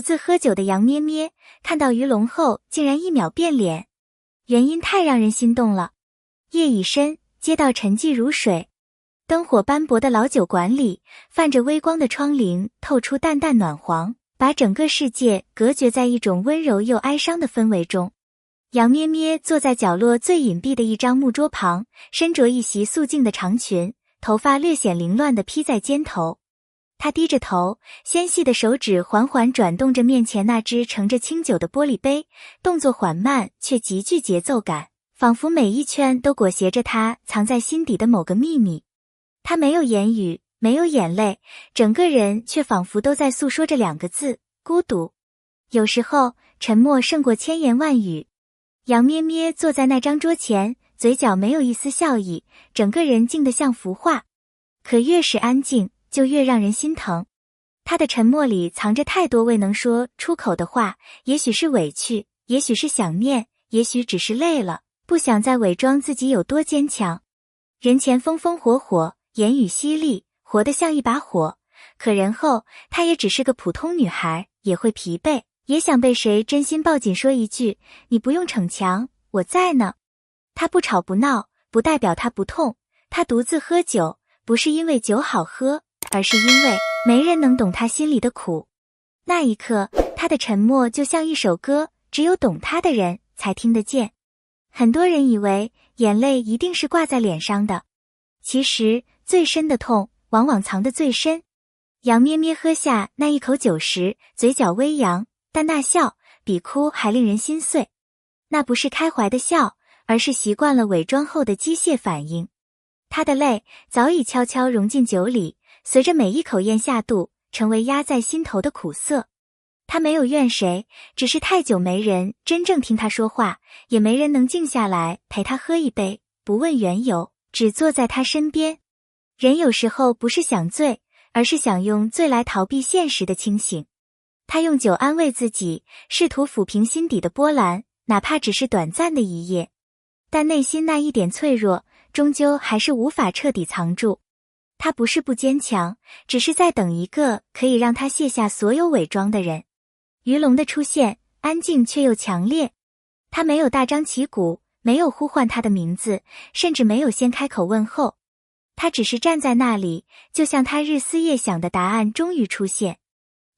自喝酒的杨咩咩，看到鱼龙后竟然一秒变脸，原因太让人心动了。夜已深，街道沉寂如水，灯火斑驳的老酒馆里，泛着微光的窗棂透出淡淡暖黄，把整个世界隔绝在一种温柔又哀伤的氛围中。杨咩咩坐在角落最隐蔽的一张木桌旁，身着一袭素净的长裙，头发略显凌乱地披在肩头。她低着头，纤细的手指缓缓转动着面前那只盛着清酒的玻璃杯，动作缓慢却极具节奏感，仿佛每一圈都裹挟着她藏在心底的某个秘密。她没有言语，没有眼泪，整个人却仿佛都在诉说着2个字：孤独。有时候，沉默胜过千言万语。杨咩咩坐在那张桌前，嘴角没有一丝笑意，整个人静得像幅画。可越是安静，就越让人心疼。他的沉默里藏着太多未能说出口的话，也许是委屈，也许是想念，也许只是累了，不想再伪装自己有多坚强。人前风风火火，言语犀利，活得像一把火，可人后，她也只是个普通女孩，也会疲惫，也想被谁真心抱紧说一句：你不用逞强，我在呢。她不吵不闹，不代表她不痛。她独自喝酒，不是因为酒好喝，而是因为没人能懂她心里的苦。那一刻，她的沉默就像一首歌，只有懂她的人才听得见。很多人以为眼泪一定是挂在脸上的，其实最深的痛往往藏得最深。杨咩咩喝下那一口酒时，嘴角微扬，但那笑比哭还令人心碎。那不是开怀的笑，而是习惯了伪装后的机械反应。她的泪早已悄悄融进酒里，随着每一口咽下肚，成为压在心头的苦涩。她没有怨谁，只是太久没人真正听她说话，也没人能静下来陪她喝一杯，不问缘由，只坐在她身边。人有时候不是想醉，而是想用醉来逃避现实的清醒。她用酒安慰自己，试图抚平心底的波澜，哪怕只是短暂的一夜。但内心那一点脆弱，终究还是无法彻底藏住。她不是不坚强，只是在等一个可以让她卸下所有伪装的人。于龙的出现，安静却又强烈。他没有大张旗鼓，没有呼唤她的名字，甚至没有先开口问候。他只是站在那里，就像他日思夜想的答案终于出现。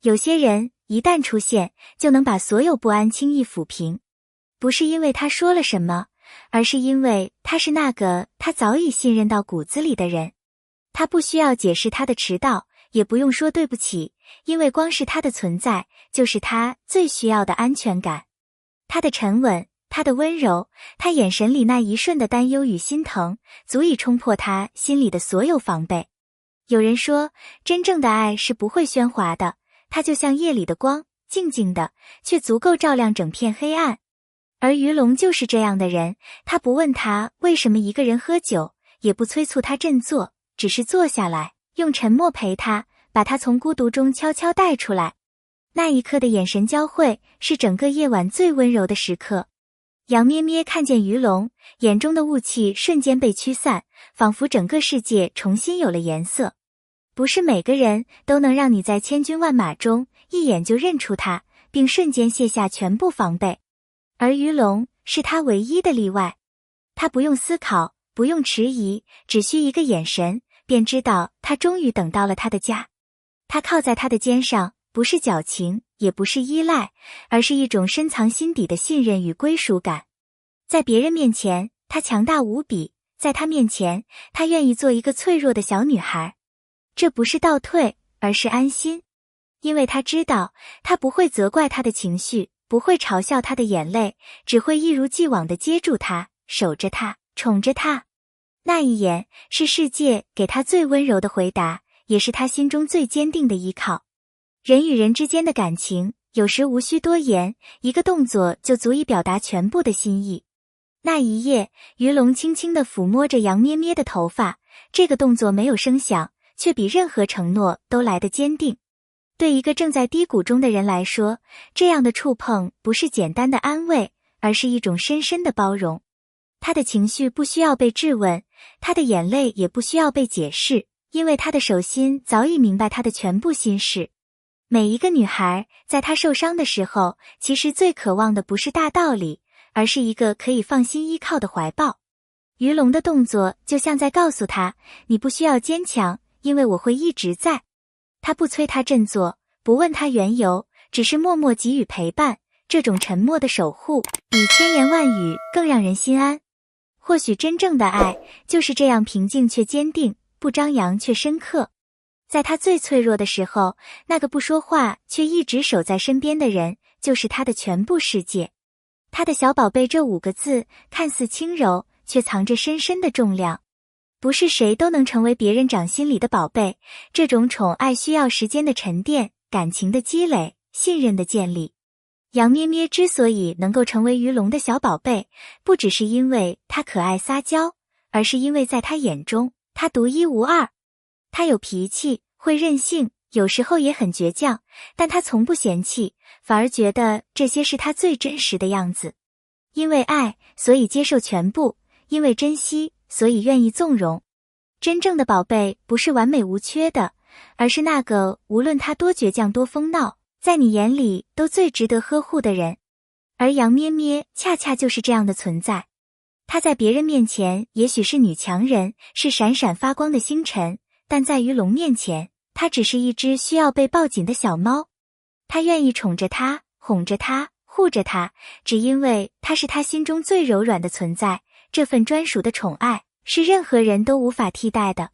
有些人一旦出现，就能把所有不安轻易抚平。不是因为他说了什么，而是因为他是那个他早已信任到骨子里的人。他不需要解释他的迟到，也不用说对不起，因为光是他的存在，就是他最需要的安全感。他的沉稳，他的温柔，他眼神里那一瞬的担忧与心疼，足以冲破他心里的所有防备。有人说，真正的爱是不会喧哗的，它就像夜里的光，静静的，却足够照亮整片黑暗。而于龙就是这样的人，他不问他为什么一个人喝酒，也不催促他振作，只是坐下来，用沉默陪他，把他从孤独中悄悄带出来。那一刻的眼神交汇，是整个夜晚最温柔的时刻。杨咩咩看见于龙，眼中的雾气瞬间被驱散，仿佛整个世界重新有了颜色。不是每个人都能让你在千军万马中一眼就认出他，并瞬间卸下全部防备。而于龙是他唯一的例外。他不用思考，不用迟疑，只需一个眼神，便知道他终于等到了他的家。他靠在他的肩上，不是矫情，也不是依赖，而是一种深藏心底的信任与归属感。在别人面前，她强大无比；在他面前，她愿意做一个脆弱的小女孩。这不是倒退，而是安心。因为她知道，他不会责怪她的情绪，不会嘲笑她的眼泪，只会一如既往地接住她，守着她，宠着她。那一眼，是世界给她最温柔的回答，也是她心中最坚定的依靠。人与人之间的感情，有时无需多言，一个动作就足以表达全部的心意。那一夜，于龙轻轻地抚摸着杨咩咩的头发，这个动作没有声响，却比任何承诺都来得坚定。对一个正在低谷中的人来说，这样的触碰不是简单的安慰，而是一种深深的包容。他的情绪不需要被质问，他的眼泪也不需要被解释，因为他的手心早已明白他的全部心事。每一个女孩在她受伤的时候，其实最渴望的不是大道理，而是一个可以放心依靠的怀抱。于龙的动作就像在告诉她，你不需要坚强，因为我会一直在。他不催她振作，不问她缘由，只是默默给予陪伴。这种沉默的守护，比千言万语更让人心安。或许真正的爱，就是这样平静却坚定，不张扬却深刻。在他最脆弱的时候，那个不说话却一直守在身边的人，就是他的全部世界。他的小宝贝这5个字，看似轻柔，却藏着深深的重量。不是谁都能成为别人掌心里的宝贝，这种宠爱需要时间的沉淀、感情的积累、信任的建立。杨咩咩之所以能够成为于龙的小宝贝，不只是因为他可爱撒娇，而是因为在他眼中，他独一无二。他有脾气，会任性，有时候也很倔强，但他从不嫌弃，反而觉得这些是他最真实的样子。因为爱，所以接受全部；因为珍惜，所以愿意纵容。真正的宝贝不是完美无缺的，而是那个无论他多倔强多疯闹，在你眼里都最值得呵护的人。而杨咩咩恰恰就是这样的存在。她在别人面前也许是女强人，是闪闪发光的星辰，但在于龙面前，她只是一只需要被抱紧的小猫。她愿意宠着它，哄着它，护着它，只因为它是她心中最柔软的存在。这份专属的宠爱，是任何人都无法替代的。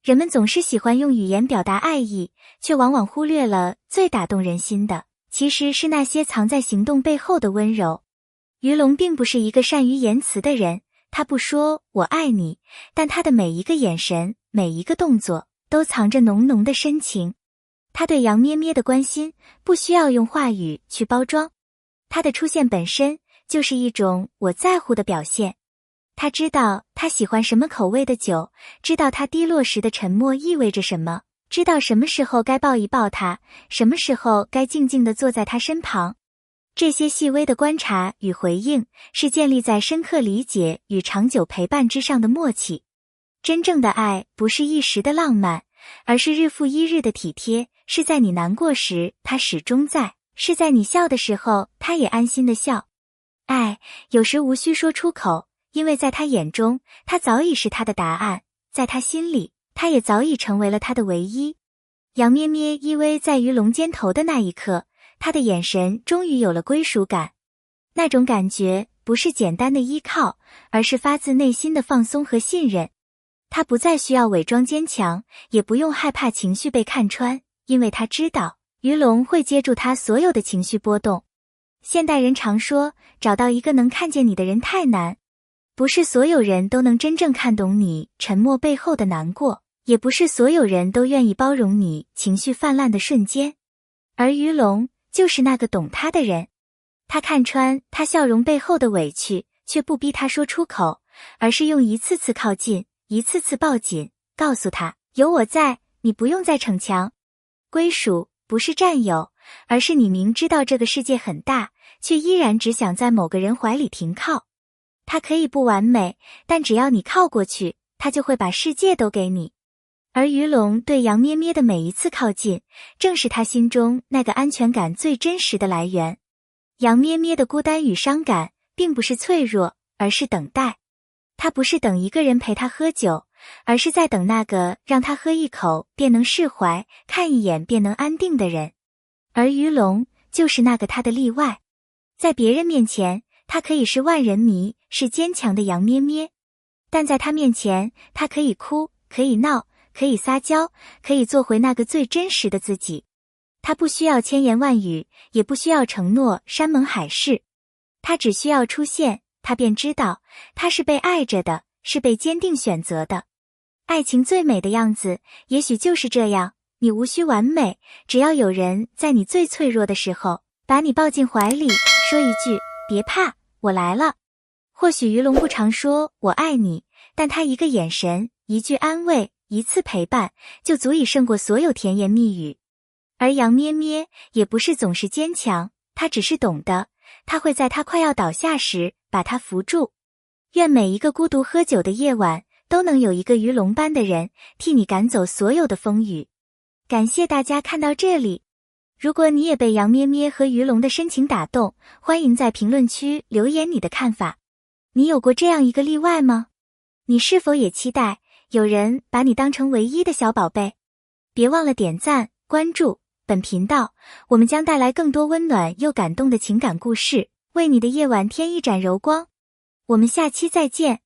人们总是喜欢用语言表达爱意，却往往忽略了最打动人心的，其实是那些藏在行动背后的温柔。于龙并不是一个善于言辞的人，他不说我爱你，但他的每一个眼神，每一个动作，都藏着浓浓的深情。他对杨咩咩的关心，不需要用话语去包装，他的出现本身，就是一种我在乎的表现。他知道他喜欢什么口味的酒，知道他低落时的沉默意味着什么，知道什么时候该抱一抱他，什么时候该静静地坐在他身旁。这些细微的观察与回应，是建立在深刻理解与长久陪伴之上的默契。真正的爱不是一时的浪漫，而是日复一日的体贴，是在你难过时他始终在，是在你笑的时候他也安心的笑。爱有时无需说出口，因为在他眼中，他早已是他的答案，在他心里，他也早已成为了他的唯一。杨咩咩依偎在于龙肩头的那一刻，他的眼神终于有了归属感。那种感觉不是简单的依靠，而是发自内心的放松和信任。他不再需要伪装坚强，也不用害怕情绪被看穿，因为他知道，于龙会接住他所有的情绪波动。现代人常说，找到一个能看见你的人太难。不是所有人都能真正看懂你沉默背后的难过，也不是所有人都愿意包容你情绪泛滥的瞬间。而于龙就是那个懂他的人，他看穿他笑容背后的委屈，却不逼他说出口，而是用一次次靠近，一次次抱紧，告诉他，有我在，你不用再逞强。归属不是占有，而是你明知道这个世界很大，却依然只想在某个人怀里停靠。他可以不完美，但只要你靠过去，他就会把世界都给你。而于龙对杨咩咩的每一次靠近，正是他心中那个安全感最真实的来源。杨咩咩的孤单与伤感，并不是脆弱，而是等待。他不是等一个人陪他喝酒，而是在等那个让他喝一口便能释怀，看一眼便能安定的人。而于龙就是那个他的例外。在别人面前，他可以是万人迷，是坚强的杨咩咩，但在他面前，他可以哭，可以闹，可以撒娇，可以做回那个最真实的自己。他不需要千言万语，也不需要承诺山盟海誓，他只需要出现，他便知道，他是被爱着的，是被坚定选择的。爱情最美的样子，也许就是这样，你无需完美，只要有人在你最脆弱的时候，把你抱进怀里，说一句，别怕，我来了。或许于龙不常说我爱你，但他一个眼神，一句安慰，一次陪伴，就足以胜过所有甜言蜜语。而杨咩咩也不是总是坚强，他只是懂得，他会在他快要倒下时把他扶住。愿每一个孤独喝酒的夜晚，都能有一个于龙般的人替你赶走所有的风雨。感谢大家看到这里。如果你也被杨咩咩和鱼龙的深情打动，欢迎在评论区留言你的看法。你有过这样一个例外吗？你是否也期待有人把你当成唯一的小宝贝？别忘了点赞、关注本频道，我们将带来更多温暖又感动的情感故事，为你的夜晚添一盏柔光。我们下期再见。